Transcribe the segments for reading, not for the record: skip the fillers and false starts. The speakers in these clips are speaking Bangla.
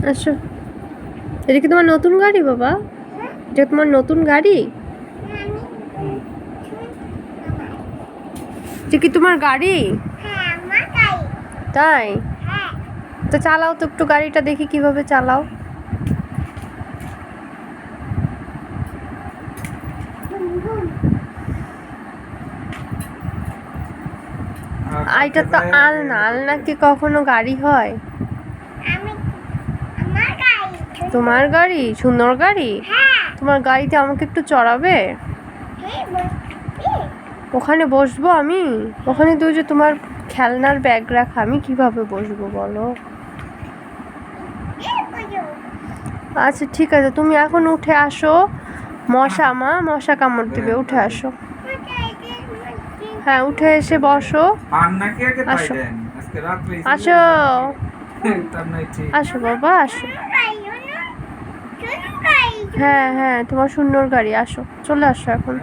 আসো। এটা কি তোমার নতুন গাড়ি বাবা? এটা তোমার নতুন গাড়ি? এটা কি তোমার গাড়ি? তাই? তো চালাও তো একটু গাড়িটা, দেখি কিভাবে চালাও। এটা তো আলনা। আলনা কি কখনো গাড়ি হয়? তোমার গাড়ি? সুন্দর গাড়ি। তোমার গাড়িতে আমাকে একটু চড়াবে? ওখানে বসবো আমি? ওখানে তো যে তোমার খেলনার ব্যাগ রাখা, আমি কিভাবে বসবো বলো? আচ্ছা ঠিক আছে, তুমি এখন উঠে আসো। মশা কামড় দিবে, উঠে আসো। হ্যাঁ, উঠে এসে বসো। আসো আসো আসো বাবা, আসো। হ্যাঁ হ্যাঁ, তোমার সুন্দর গাড়ি, আসো, চলে আসো এখন।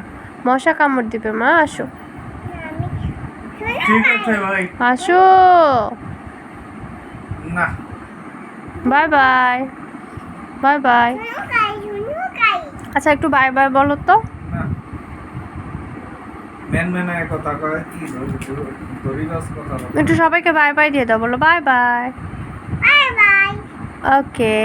মশা কামড় দিবে মা, আসো। ঠিক আছে ভাই, আসো। না বাই বাই। Bye bye. আচ্ছা একটু বাই বাই বলো তো। না মেন কথা কয় কি দড়িবাজ কথা বলে। একটু সবাইকে বাই বাই দিয়ে দাও, বলো বাই বাই। ওকে।